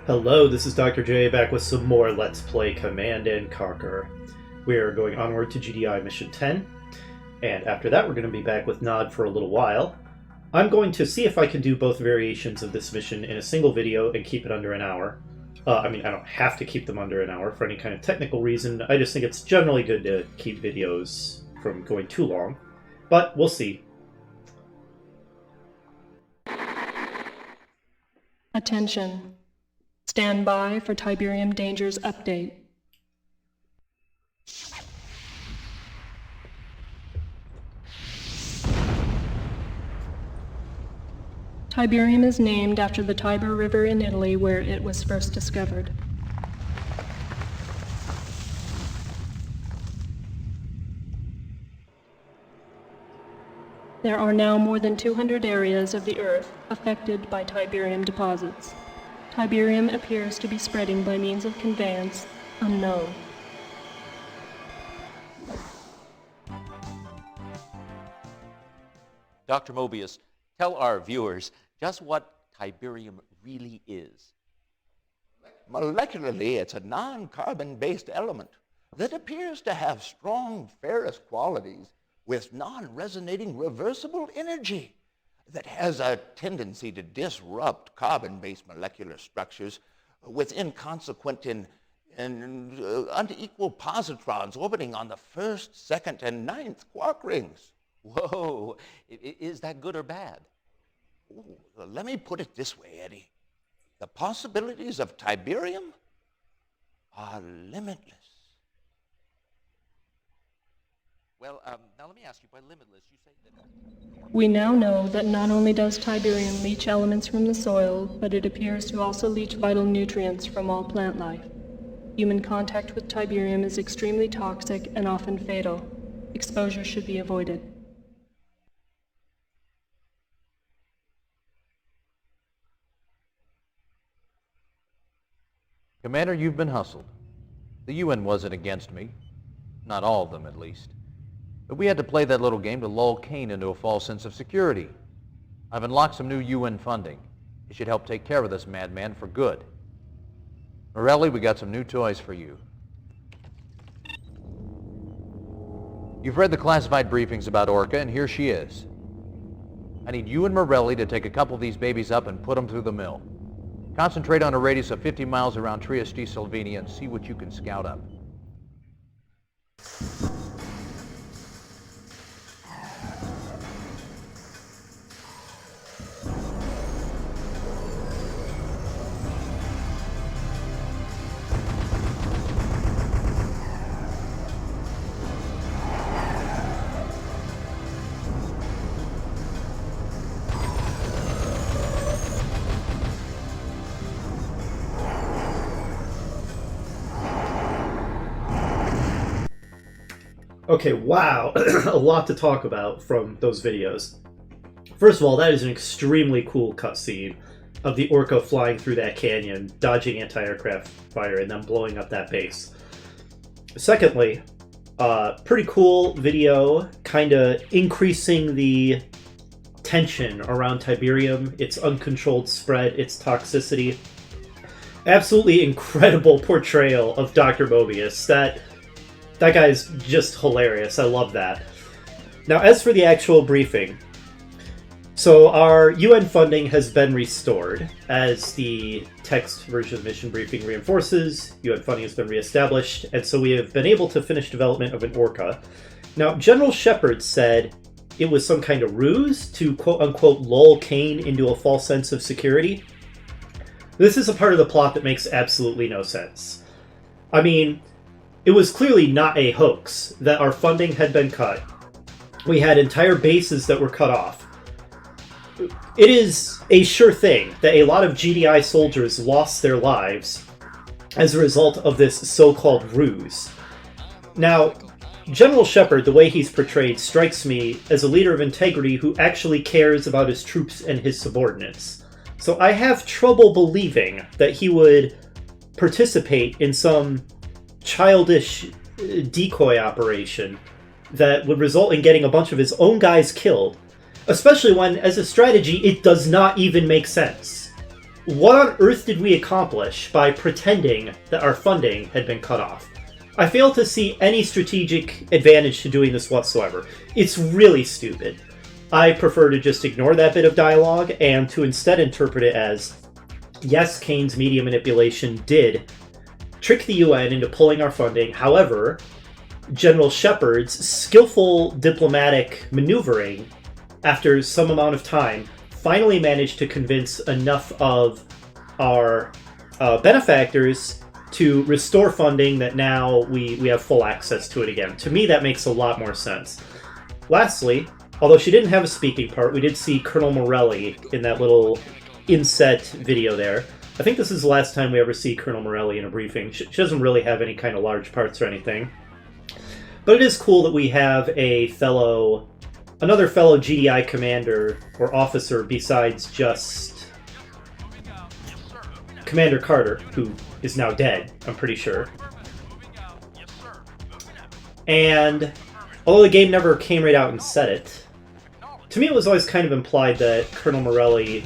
Hello, this is Dr. J back with some more Let's Play Command & Conquer. We are going onward to GDI Mission 10, and after that we're going to be back with Nod for a little while. I'm going to see if I can do both variations of this mission in a single video and keep it under an hour. I don't have to keep them under an hour for any kind of technical reason. I just think it's generally good to keep videos from going too long, but we'll see. Attention. Stand by for Tiberium Dangers Update. Tiberium is named after the Tiber River in Italy where it was first discovered. There are now more than 200 areas of the Earth affected by Tiberium deposits. Tiberium appears to be spreading by means of conveyance unknown. Dr. Mobius, tell our viewers just what Tiberium really is. Molecularly, it's a non-carbon-based element that appears to have strong ferrous qualities with non-resonating reversible energy that has a tendency to disrupt carbon-based molecular structures with inconsequent and unequal positrons orbiting on the first, second, and ninth quark rings. Whoa, is that good or bad? Ooh, let me put it this way, Eddie. The possibilities of Tiberium are limitless. Well, now let me ask you, by limitless, you say that... We now know that not only does Tiberium leach elements from the soil, but it appears to also leach vital nutrients from all plant life. Human contact with Tiberium is extremely toxic and often fatal. Exposure should be avoided. Commander, you've been hustled. The UN wasn't against me. Not all of them, at least. But we had to play that little game to lull Kane into a false sense of security. I've unlocked some new UN funding. It should help take care of this madman for good. Morelli, we got some new toys for you. You've read the classified briefings about Orca, and here she is. I need you and Morelli to take a couple of these babies up and put them through the mill. Concentrate on a radius of 50 miles around Trieste, Slovenia, and see what you can scout up. Okay, wow, a lot to talk about from those videos. First of all, that is an extremely cool cutscene of the Orca flying through that canyon, dodging anti-aircraft fire, and then blowing up that base. Secondly, pretty cool video, kind of increasing the tension around Tiberium, its uncontrolled spread, its toxicity. Absolutely incredible portrayal of Dr. Mobius. That guy's just hilarious. I love that. Now, as for the actual briefing, so our UN funding has been restored. As the text version of the mission briefing reinforces, UN funding has been reestablished, and so we have been able to finish development of an Orca. Now, General Shepard said it was some kind of ruse to quote-unquote lull Kane into a false sense of security. This is a part of the plot that makes absolutely no sense. I mean, it was clearly not a hoax that our funding had been cut. We had entire bases that were cut off. It is a sure thing that a lot of GDI soldiers lost their lives as a result of this so-called ruse. Now, General Shepard, the way he's portrayed, strikes me as a leader of integrity who actually cares about his troops and his subordinates. So I have trouble believing that he would participate in some childish decoy operation that would result in getting a bunch of his own guys killed, especially when, as a strategy, it does not even make sense. what on earth did we accomplish by pretending that our funding had been cut off? I fail to see any strategic advantage to doing this whatsoever. It's really stupid. I prefer to just ignore that bit of dialogue and to instead interpret it as, yes, Kane's media manipulation did trick the UN into pulling our funding. However, General Shepard's skillful diplomatic maneuvering, after some amount of time, finally managed to convince enough of our benefactors to restore funding that now we have full access to it again. To me, that makes a lot more sense. Lastly, although she didn't have a speaking part, we did see Colonel Morelli in that little inset video there. I think this is the last time we ever see Colonel Morelli in a briefing. She doesn't really have any kind of large parts or anything. But it is cool that we have another fellow GDI commander or officer besides just Commander Carter, who is now dead, I'm pretty sure. And although the game never came right out and said it, to me it was always kind of implied that Colonel Morelli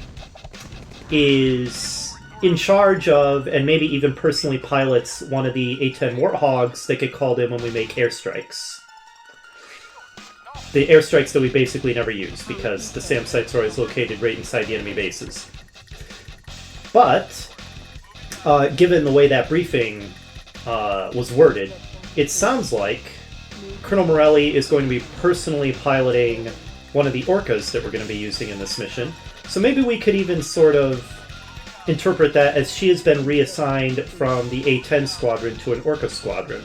is in charge of, and maybe even personally pilots, one of the A-10 Warthogs that get called in when we make airstrikes. The airstrikes that we basically never use, because the SAM sites are always located right inside the enemy bases. But, given the way that briefing was worded, it sounds like Colonel Morelli is going to be personally piloting one of the orcas that we're going to be using in this mission. So maybe we could even sort of interpret that as she has been reassigned from the A-10 squadron to an orca squadron.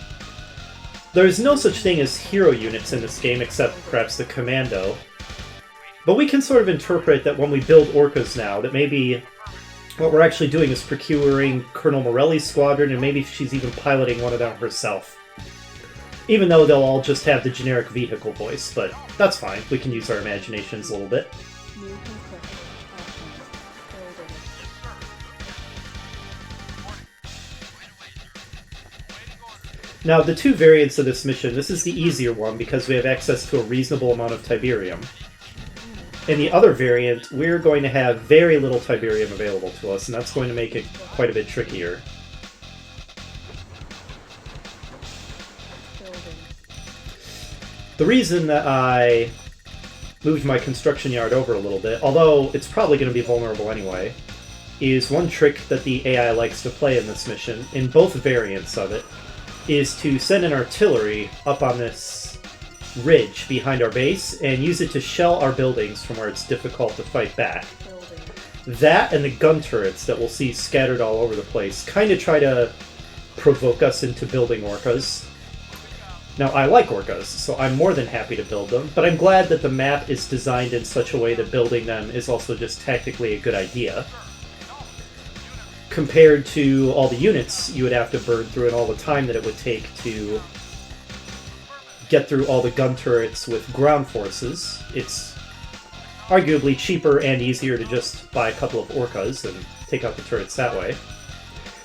There is no such thing as hero units in this game except perhaps the commando. But we can sort of interpret that when we build orcas now, that maybe what we're actually doing is procuring Colonel Morelli's squadron, and maybe she's even piloting one of them herself. Even though they'll all just have the generic vehicle voice, but that's fine. We can use our imaginations a little bit. Now, the two variants of this mission, this is the easier one because we have access to a reasonable amount of Tiberium. In the other variant, we're going to have very little Tiberium available to us, and that's going to make it quite a bit trickier. The reason that I moved my construction yard over a little bit, although it's probably going to be vulnerable anyway, is one trick that the AI likes to play in this mission, in both variants of it, is to send an artillery up on this ridge behind our base and use it to shell our buildings from where it's difficult to fight back. That and the gun turrets that we'll see scattered all over the place kind of try to provoke us into building orcas. Now, I like orcas, so I'm more than happy to build them, but I'm glad that the map is designed in such a way that building them is also just tactically a good idea. Compared to all the units you would have to burn through and all the time that it would take to get through all the gun turrets with ground forces, it's arguably cheaper and easier to just buy a couple of orcas and take out the turrets that way.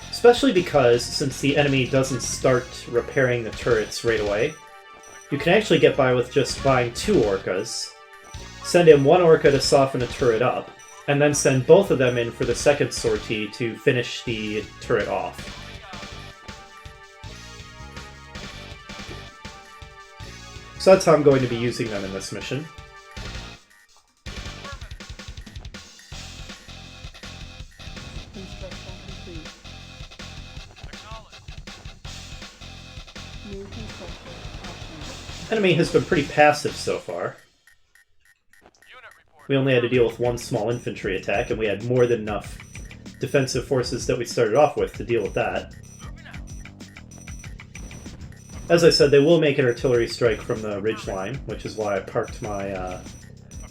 Especially because, since the enemy doesn't start repairing the turrets right away, you can actually get by with just buying 2 orcas, send in 1 orca to soften a turret up, and then send both of them in for the second sortie to finish the turret off. So that's how I'm going to be using them in this mission. Enemy has been pretty passive so far. We only had to deal with 1 small infantry attack, and we had more than enough defensive forces that we started off with to deal with that. As I said, they will make an artillery strike from the ridgeline, which is why I parked my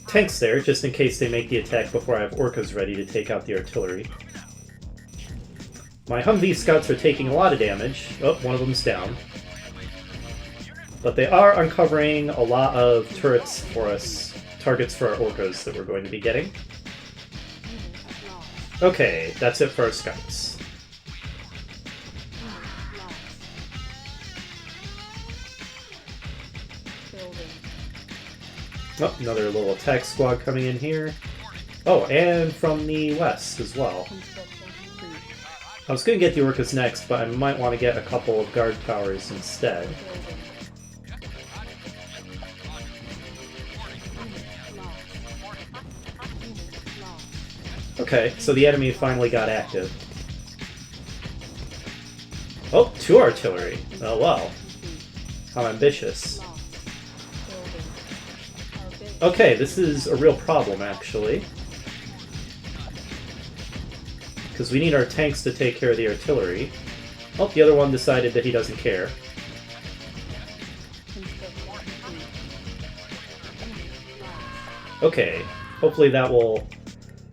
tanks there, just in case they make the attack before I have orcas ready to take out the artillery. My Humvee scouts are taking a lot of damage. Oh, one of them's down. But they are uncovering a lot of turrets for us, targets for our orcas that we're going to be getting. Okay, that's it for our scouts. Oh, another little attack squad coming in here. Oh, and from the west as well. I was going to get the Orcas next, but I might want to get a couple of guard towers instead. Okay, so the enemy finally got active. Oh, 2 artillery. Oh, wow. How ambitious. Okay, this is a real problem, actually. Because we need our tanks to take care of the artillery. Oh, the other one decided that he doesn't care. Okay, hopefully that will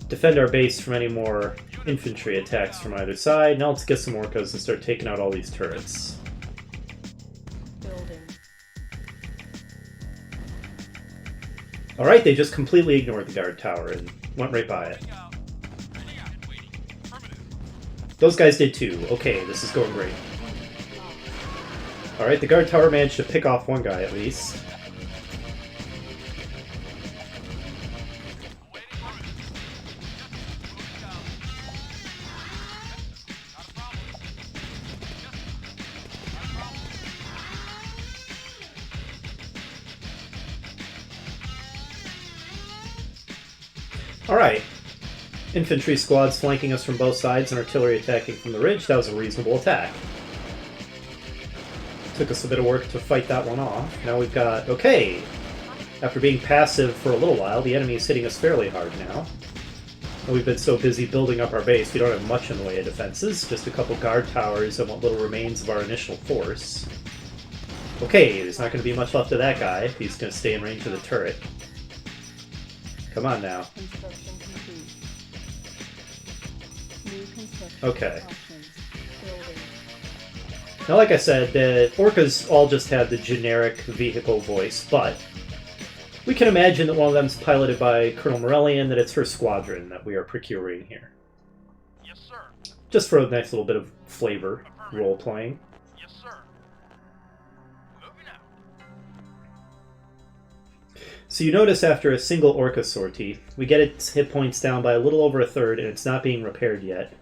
defend our base from any more infantry attacks from either side. Now let's get some Orcas and start taking out all these turrets. Alright, they just completely ignored the guard tower and went right by it. Those guys did too. Okay, this is going great. Alright, the guard tower managed to pick off one guy at least. Alright. Infantry squads flanking us from both sides and artillery attacking from the ridge. That was a reasonable attack. Took us a bit of work to fight that one off. Now we've got... Okay! After being passive for a little while, the enemy is hitting us fairly hard now. And we've been so busy building up our base, we don't have much in the way of defenses. Just a couple guard towers and what little remains of our initial force. Okay, there's not going to be much left of that guy if he's going to stay in range of the turret. Come on now. Okay. Now, like I said, the Orcas all just have the generic vehicle voice, but we can imagine that one of them is piloted by Colonel Morellian, that it's her squadron that we are procuring here. Yes, sir. Just for a nice little bit of flavor, role-playing. Yes, sir. Moving out. So you notice after a single Orca sortie, we get its hit points down by a little over a third, and it's not being repaired yet.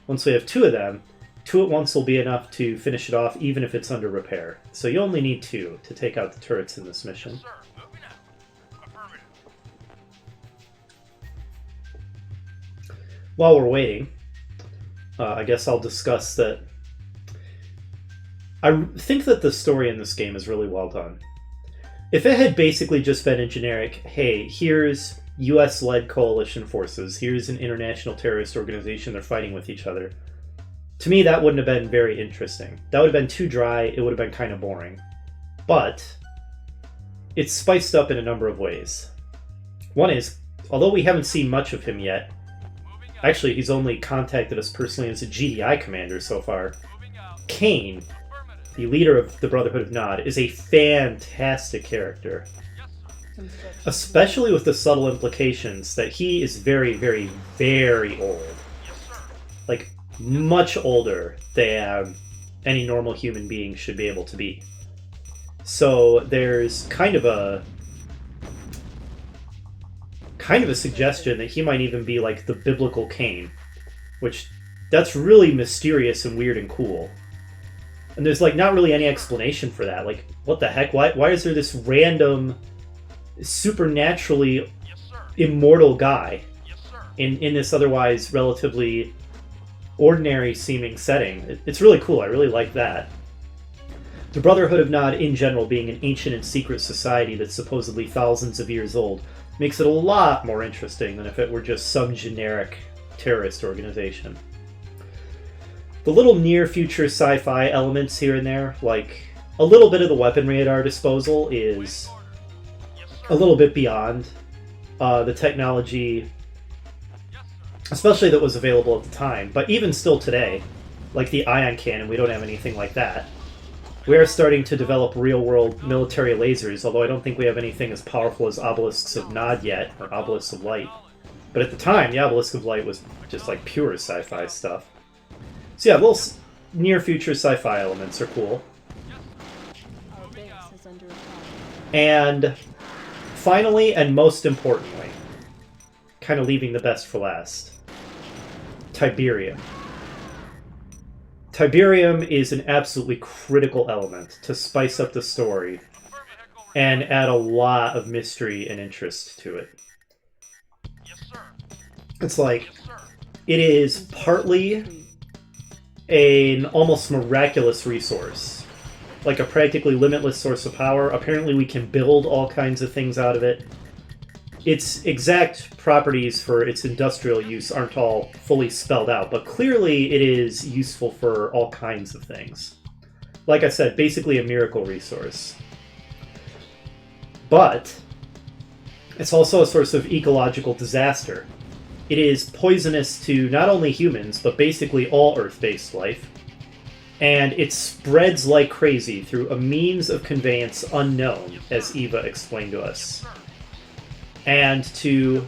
Once we have 2 of them, 2 at once will be enough to finish it off, even if it's under repair. So you only need 2 to take out the turrets in this mission. Yes, sir. Moving out. Affirmative. While we're waiting, I guess I'll discuss that. I think that the story in this game is really well done. If it had basically just been a generic, hey, here's US-led coalition forces, here's an international terrorist organization, they're fighting with each other, to me that wouldn't have been very interesting. That would have been too dry, it would have been kind of boring. But it's spiced up in a number of ways. One is, although we haven't seen much of him yet, actually he's only contacted us personally as a GDI commander so far, Kane, the leader of the Brotherhood of Nod, is a fantastic character. Especially with the subtle implications that he is very, very, very old. Like, much older than any normal human being should be able to be. So there's kind of a suggestion that he might even be like the biblical Cain, which that's really mysterious and weird and cool. And there's like not really any explanation for that. Like, what the heck? Why is there this random, supernaturally immortal guy in this otherwise relatively ordinary seeming setting? It's really cool. I really like that. The Brotherhood of Nod in general being an ancient and secret society that's supposedly thousands of years old makes it a lot more interesting than if it were just some generic terrorist organization. The little near-future sci-fi elements here and there, like a little bit of the weaponry at our disposal, is a little bit beyond the technology, especially that was available at the time. But even still today, like the ion cannon, we don't have anything like that. We are starting to develop real-world military lasers, although I don't think we have anything as powerful as Obelisks of Nod yet, or Obelisks of Light. But at the time, the Obelisk of Light was just like pure sci-fi stuff. So yeah, little near-future sci-fi elements are cool. And finally, and most importantly, kind of leaving the best for last, Tiberium. Tiberium is an absolutely critical element to spice up the story and add a lot of mystery and interest to it. Yes, sir. It's like, Yes, sir. it is partly an almost miraculous resource, like a practically limitless source of power. Apparently we can build all kinds of things out of it. Its exact properties for its industrial use aren't all fully spelled out, but clearly it is useful for all kinds of things. Like I said, basically a miracle resource. But it's also a source of ecological disaster. It is poisonous to not only humans, but basically all Earth-based life. And it spreads like crazy through a means of conveyance unknown, as Eva explained to us. And to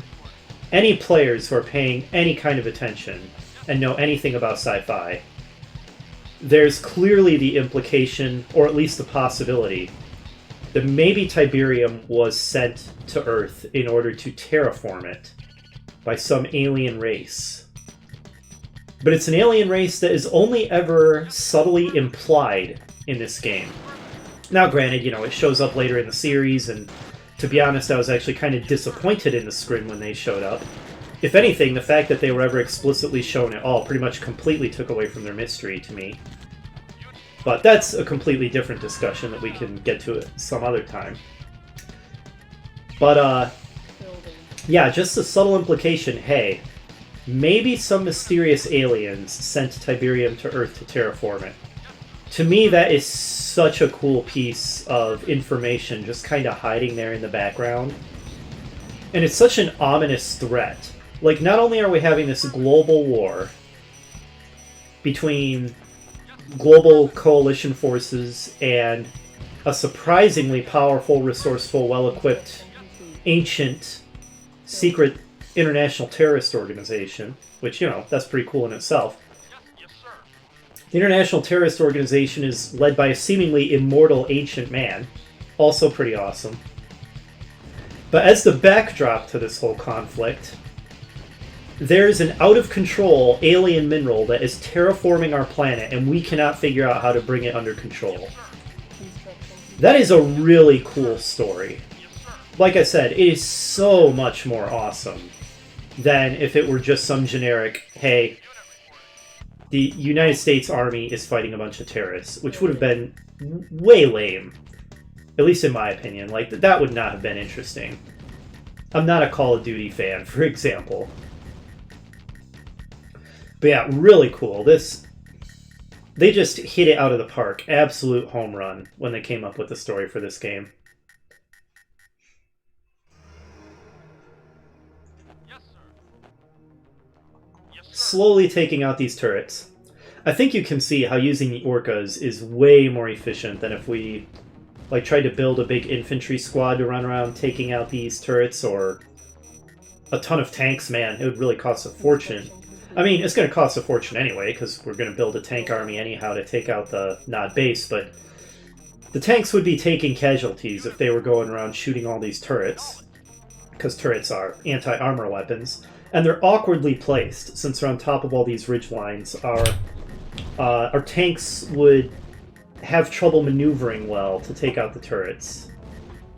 any players who are paying any kind of attention and know anything about sci-fi, there's clearly the implication, or at least the possibility, that maybe Tiberium was sent to Earth in order to terraform it by some alien race. But it's an alien race that is only ever subtly implied in this game. Now granted, it shows up later in the series, and to be honest, I was actually kind of disappointed in the Scrim when they showed up. If anything, the fact that they were ever explicitly shown at all pretty much completely took away from their mystery to me. But that's a completely different discussion that we can get to at some other time. But, yeah, just the subtle implication, hey, maybe some mysterious aliens sent Tiberium to Earth to terraform it. To me, that is such a cool piece of information just kind of hiding there in the background. And it's such an ominous threat. Like, not only are we having this global war between global coalition forces and a surprisingly powerful, resourceful, well-equipped, ancient, secret international terrorist organization, which, that's pretty cool in itself. Yes, sir. The International Terrorist Organization is led by a seemingly immortal ancient man. Also pretty awesome. But as the backdrop to this whole conflict, there's an out-of-control alien mineral that is terraforming our planet, and we cannot figure out how to bring it under control. That is a really cool story. Like I said, it is so much more awesome than if it were just some generic, hey, the United States Army is fighting a bunch of terrorists, which would have been way lame. At least in my opinion. Like, that would not have been interesting. I'm not a Call of Duty fan, for example. But yeah, really cool. They just hit it out of the park. Absolute home run when they came up with the story for this game. Yes, sir. Yes, sir. Slowly taking out these turrets. I think you can see how using the orcas is way more efficient than if we tried to build a big infantry squad to run around taking out these turrets, or a ton of tanks. Man, it would really cost a fortune. I mean, it's going to cost a fortune anyway, because we're going to build a tank army anyhow to take out the Nod base, but the tanks would be taking casualties if they were going around shooting all these turrets, because turrets are anti-armor weapons, and they're awkwardly placed, since they're on top of all these ridge lines. Our tanks would have trouble maneuvering well to take out the turrets.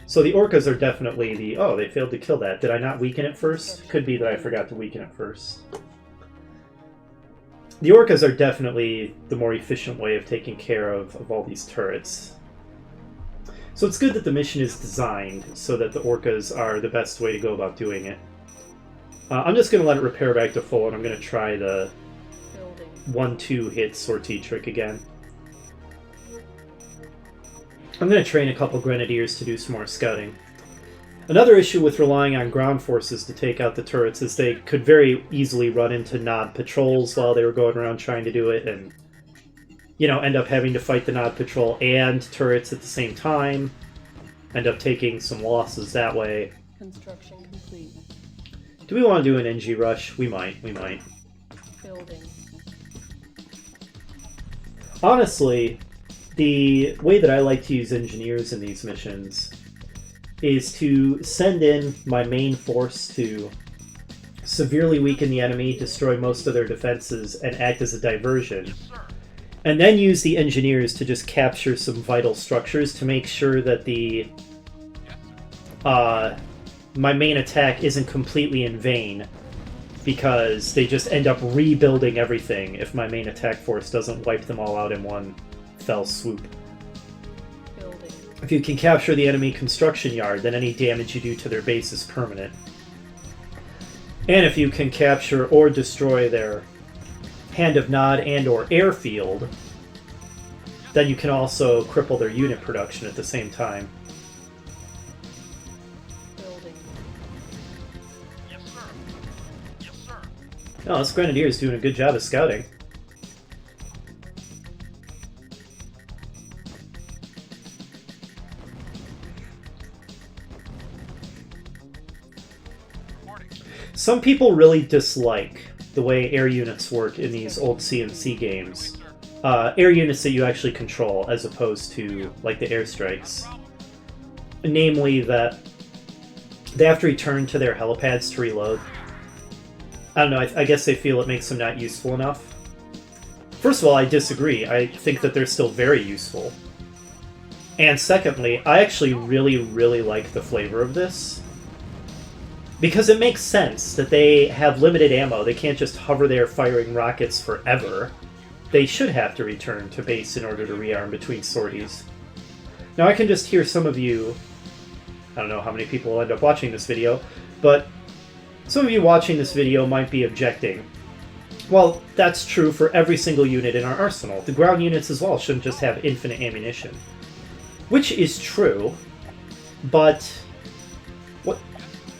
So the orcas are definitely the... Oh, they failed to kill that. Did I not weaken it first? Could be that I forgot to weaken it first. The orcas are definitely the more efficient way of taking care of all these turrets. So it's good that the mission is designed so that the orcas are the best way to go about doing it. I'm just going to let it repair back to full, and I'm going to try the 1-2 hit sortie trick again. I'm going to train a couple grenadiers to do some more scouting. Another issue with relying on ground forces to take out the turrets is they could very easily run into Nod patrols while they were going around trying to do it, and, end up having to fight the Nod patrol and turrets at the same time. End up taking some losses that way. Construction complete. Do we want to do an NG rush? We might. Building. Honestly, the way that I like to use engineers in these missions is to send in my main force to severely weaken the enemy, destroy most of their defenses, and act as a diversion. And then use the engineers to just capture some vital structures to make sure that the my main attack isn't completely in vain, because they just end up rebuilding everything if my main attack force doesn't wipe them all out in one fell swoop. Building. If you can capture the enemy construction yard, then any damage you do to their base is permanent. And if you can capture or destroy their Hand of Nod and or airfield, then you can also cripple their unit production at the same time. Building. Yes, sir. Yes, sir. No, this Grenadier is doing a good job of scouting. Some people really dislike the way air units work in these old CNC games. Air units that you actually control, as opposed to, like, the airstrikes. Namely that they have to return to their helipads to reload. I don't know, I guess they feel it makes them not useful enough. First of all, I disagree. I think that they're still very useful. And secondly, I actually really like the flavor of this. Because it makes sense that they have limited ammo. They can't just hover there firing rockets forever. They should have to return to base in order to rearm between sorties. Now I can just hear some of you, I don't know how many people will end up watching this video, but some of you watching this video might be objecting. Well, that's true for every single unit in our arsenal. The ground units as well shouldn't just have infinite ammunition. Which is true, but... what?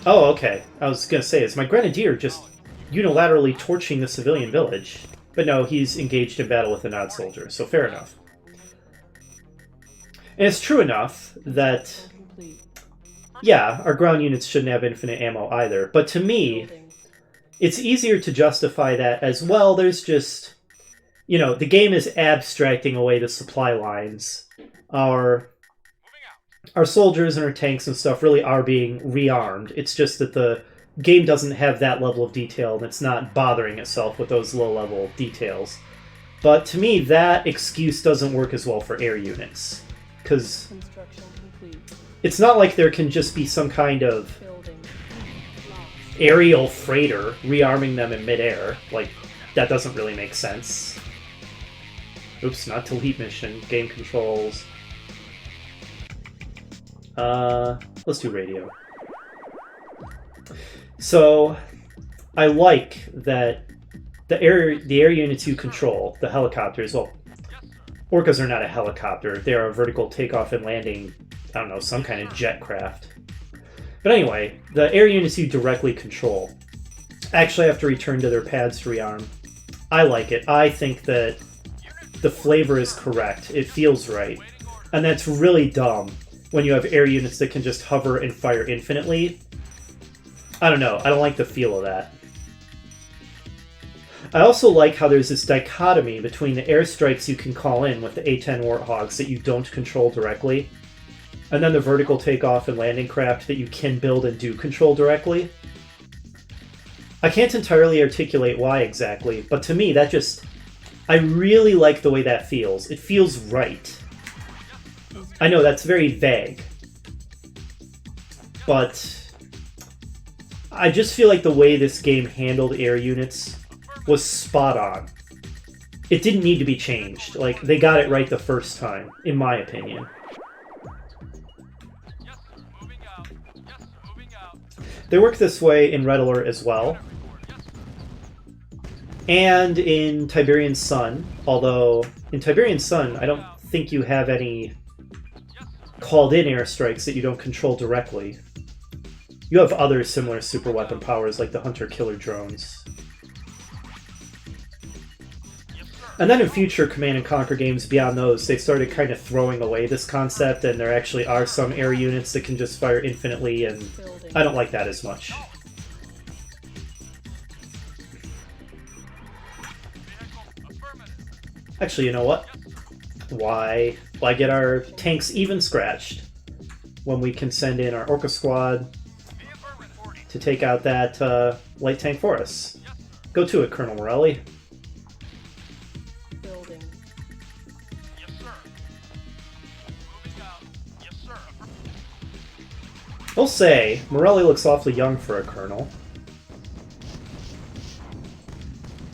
Oh, okay. I was gonna say, is my Grenadier just unilaterally torching the civilian village? But no, he's engaged in battle with a Nod soldier, so fair enough. And it's true enough that, Complete. yeah, our ground units shouldn't have infinite ammo either, but to me, Building. it's easier to justify that as, well, there's just... You know, the game is abstracting away the supply lines. Our soldiers and our tanks and stuff really are being rearmed. It's just that the game doesn't have that level of detail, and it's not bothering itself with those low-level details. But to me, that excuse doesn't work as well for air units. Because Construction complete. it's not like there can just be some kind of Building. Locked. aerial freighter rearming them in midair. Like, that doesn't really make sense. Oops, not delete mission. Game controls. Let's do radio. So, I like that the air units you control, the helicopters, well, Orcas are not a helicopter. They are a vertical takeoff and landing, I don't know, some kind of jet craft. But anyway, the air units you directly control actually have to return to their pads to rearm. I like it. I think that the flavor is correct. It feels right. And that's really dumb when you have air units that can just hover and fire infinitely. I don't know. I don't like the feel of that. I also like how there's this dichotomy between the airstrikes you can call in with the A-10 Warthogs that you don't control directly, and then the vertical takeoff and landing craft that you can build and do control directly. I can't entirely articulate why exactly, but to me that just... I really like the way that feels. It feels right. I know that's very vague, but I just feel like the way this game handled air units was spot on. It didn't need to be changed. Like, they got it right the first time, in my opinion. Yes, sir. Moving out. Yes, sir. Moving out. They work this way in Red Alert as well, and in Tiberian Sun, although in Tiberian Sun I don't think you have any called-in airstrikes that you don't control directly. You have other similar super weapon powers like the hunter-killer drones. And then in future Command & Conquer games beyond those, they started kind of throwing away this concept, and there actually are some air units that can just fire infinitely, and I don't like that as much. Actually, you know what? Why get our tanks even scratched when we can send in our Orca squad to take out that light tank for us. Go to it, Colonel Morelli. Building. Yes, sir. Moving out. Yes, sir. I'll say, Morelli looks awfully young for a colonel.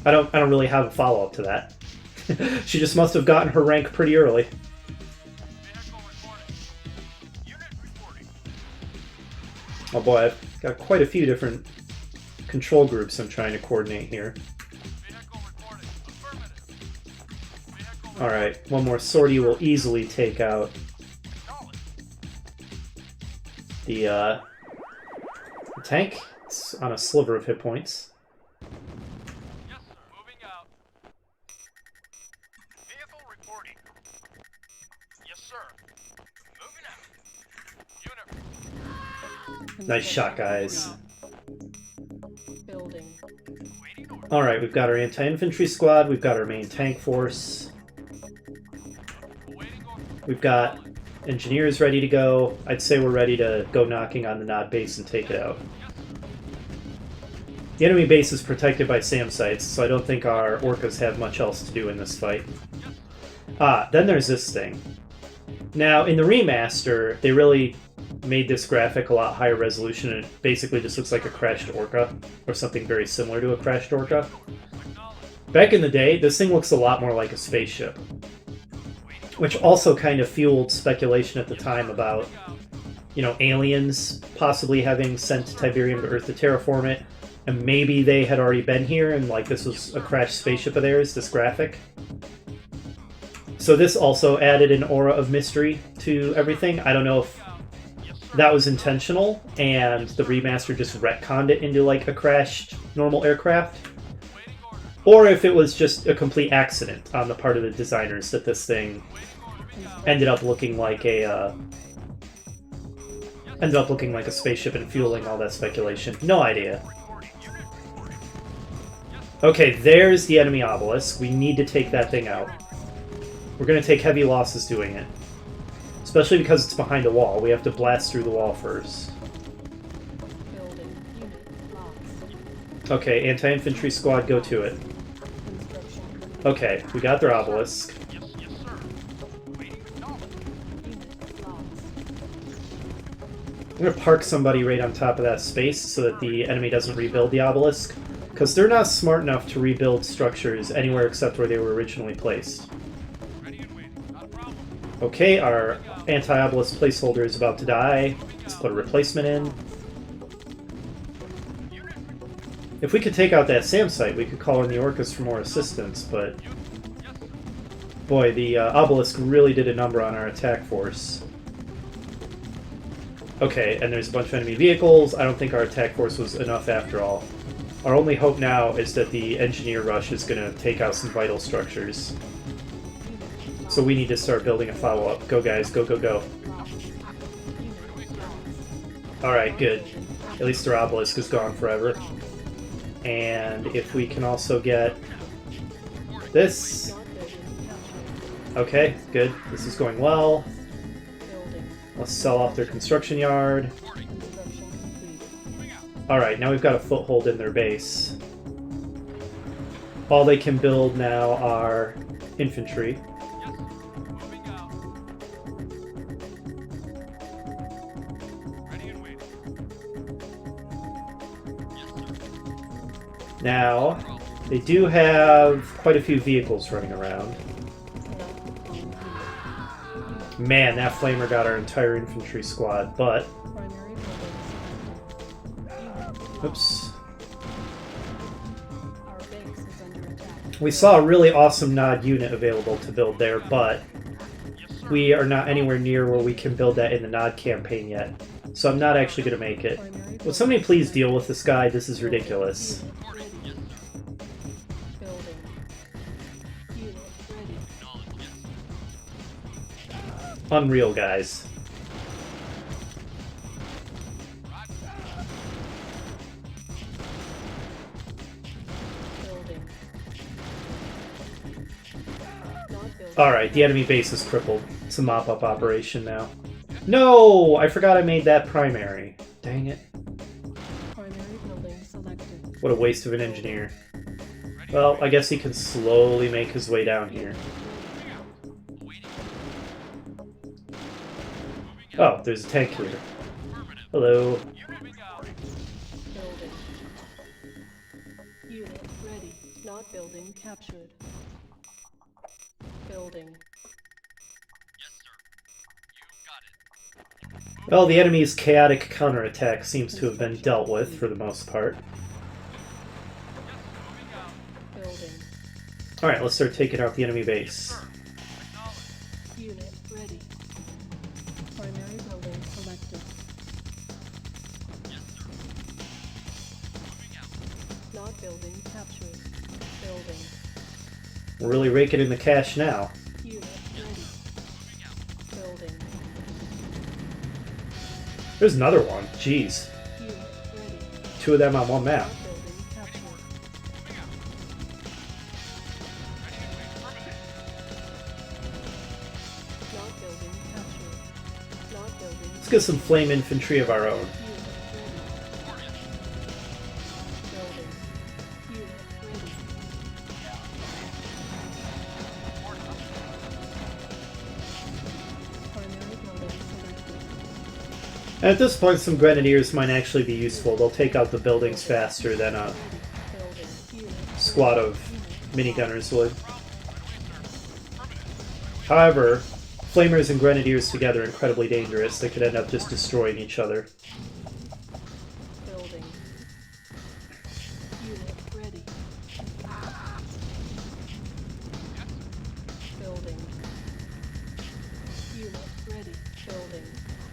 I don't really have a follow-up to that. She just must have gotten her rank pretty early. Vehicle reporting. Unit reporting. Oh boy, I've got quite a few different control groups I'm trying to coordinate here. Vehicle reporting. Affirmative. Vehicle Alright, one more sortie will easily take out acknowledged. the tank. It's on a sliver of hit points. Yes, sir. Moving out. Vehicle reporting. Yes, sir. Moving out. Unit Nice shot, guys. Building. waiting order. Alright, we've got our anti-infantry squad, we've got our main tank force, Awaiting order. we've got engineers ready to go. I'd say we're ready to go knocking on the Nod base and take it out. The enemy base is protected by SAM sites, so I don't think our orcas have much else to do in this fight. Then there's this thing. Now, in the remaster, they really made this graphic a lot higher resolution, and it basically just looks like a crashed orca, or something very similar to a crashed orca. Back in the day, this thing looks a lot more like a spaceship, which also kind of fueled speculation at the time about, you know, aliens possibly having sent Tiberium to Earth to terraform it, and maybe they had already been here, and like this was a crashed spaceship of theirs, this graphic. So this also added an aura of mystery to everything. I don't know if that was intentional, and the remaster just retconned it into like a crashed normal aircraft, or if it was just a complete accident on the part of the designers that this thing ended up looking like a spaceship and fueling all that speculation. No idea. Okay, there's the enemy obelisk. We need to take that thing out. We're going to take heavy losses doing it. Especially because it's behind a wall. We have to blast through the wall first. Building. Unit lost. Okay, anti-infantry squad, go to it. Construction. Okay, we got their obelisk. Yes, yes, sir. Waiting acknowledged. Unit lost. I'm going to park somebody right on top of that space so that the enemy doesn't rebuild the obelisk. Because they're not smart enough to rebuild structures anywhere except where they were originally placed. Ready and waiting. Not a problem. Okay, our anti-obelisk placeholder is about to die. Let's put a replacement in. If we could take out that SAM site, we could call in the orcas for more assistance, but boy, the obelisk really did a number on our attack force. Okay, and there's a bunch of enemy vehicles. I don't think our attack force was enough after all. Our only hope now is that the engineer rush is going to take out some vital structures. So we need to start building a follow-up. Go guys, go, go, go. Alright, good. At least their obelisk is gone forever. And if we can also get this. Okay, good. This is going well. Building. Let's sell off their construction yard. Construction complete. Alright, now we've got a foothold in their base. All they can build now are infantry. Moving out. Ready and waiting. Yes, sir. Now, they do have quite a few vehicles running around. Man, that flamer got our entire infantry squad, but... Primary buildings. Oops. Our base is under attack. We saw a really awesome Nod unit available to build there, but we are not anywhere near where we can build that in the Nod campaign yet. So I'm not actually going to make it. Would somebody please deal with this guy? This is ridiculous. Building. Unit ready. Unreal, guys. Building. Not building. Alright, the enemy base is crippled. It's a mop-up operation now. No! I forgot I made that primary. Dang it. Primary building selected. What a waste of an engineer. Well, I guess he can slowly make his way down here. Oh, there's a tank here. Hello. Moving out. Building. Unit ready. Not building captured. Building. Yes, sir. You got it. Well, the enemy's chaotic counterattack seems to have been dealt with for the most part. Moving out. Building. Alright, let's start taking out the enemy base. Acknowledged. Unit ready. Primary building selected. Yes, sir. Moving out. Not building captured. Building. We're really raking in the cash now. Unit ready. Moving out. Building. There's another one. Jeez. Unit ready. 2 of them on one map. Not building captured. Moving out. Ready and waiting. Affirmative. Not building captured. Not building. Let's get some flame infantry of our own. Unit ready. Report in. Building. Unit ready. Report up. Primary building selected. At this point, some grenadiers might actually be useful. They'll take out the buildings faster than a Building. Unit. squad of minigunners would. However, flamers and grenadiers together are incredibly dangerous. They could end up just destroying each other. Building. Unit ready. Building. Unit ready. Building.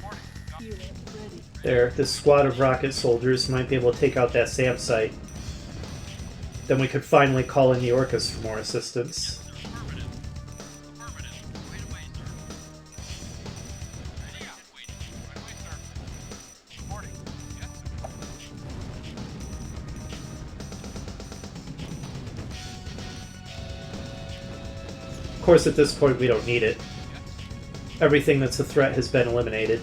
Reporting. Copy. Unit ready. There, this squad of rocket soldiers might be able to take out that SAM site. Then we could finally call in the Orcas for more assistance. Affirmative. Affirmative. Right away, sir. Ready and waiting. Right away, sir. Reporting. Yes, sir. Of course, at this point, we don't need it. Everything that's a threat has been eliminated.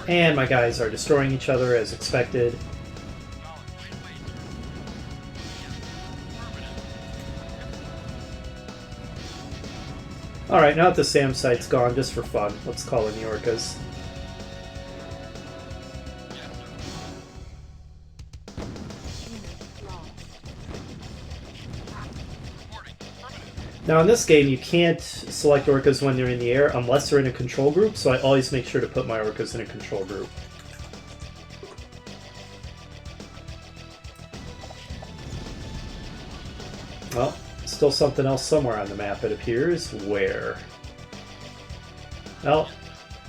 And my guys are destroying each other as expected. Acknowledged. Right away, sir. Affirmative. Alright, now that the SAM site's gone, just for fun, let's call in the Orcas. Reporting. Affirmative. Now in this game, you can't select Orcas when they're in the air unless they're in a control group, so I always make sure to put my Orcas in a control group. Well, still something else somewhere on the map, it appears. Where? Well,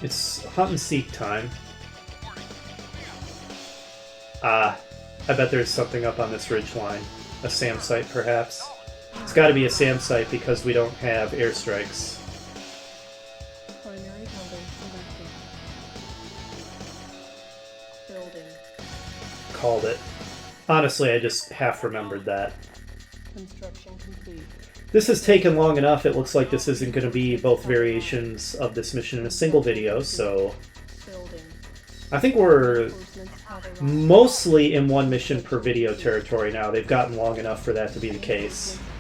it's hunt and seek time. Ah, I bet there's something up on this ridge line. A SAM site, perhaps. It's got to be a SAM site because we don't have airstrikes. Primary building selected. Building. Called it. Honestly, I just half remembered that. Construction complete. This has taken long enough. It looks like this isn't going to be both variations of this mission in a single video, so Building. I think we're Reinforcements have arrived. mostly in one mission per video territory now. They've gotten long enough for that to be the case. Have arrived.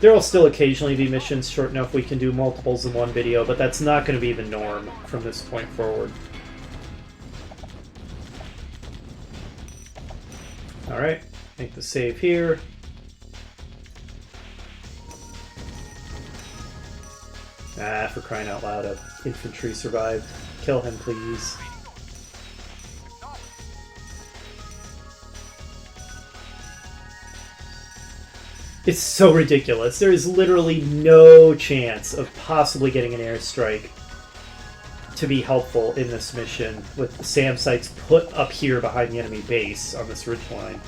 There will still occasionally be missions short enough we can do multiples in one video, but that's not going to be the norm from this point forward. Alright, make the save here. Ah, for crying out loud, a infantry survived. Kill him, please. It's so ridiculous. There is literally no chance of possibly getting an airstrike to be helpful in this mission with the SAM sites put up here behind the enemy base on this ridgeline.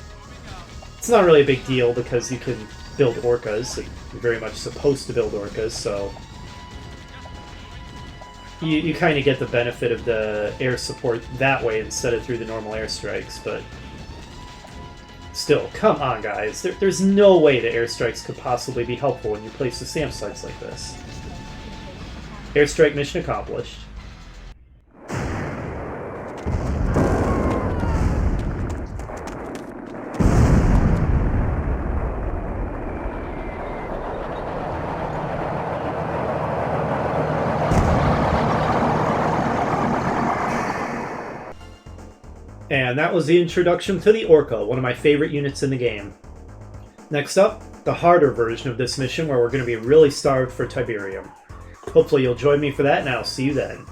It's not really a big deal because you can build Orcas, and you're very much supposed to build Orcas, so you kind of get the benefit of the air support that way instead of through the normal airstrikes, but still, come on guys, there's no way the airstrikes could possibly be helpful when you place the SAM sites like this. Airstrike mission accomplished. And that was the introduction to the Orca, one of my favorite units in the game. Next up, the harder version of this mission where we're going to be really starved for Tiberium. Hopefully you'll join me for that, and I'll see you then.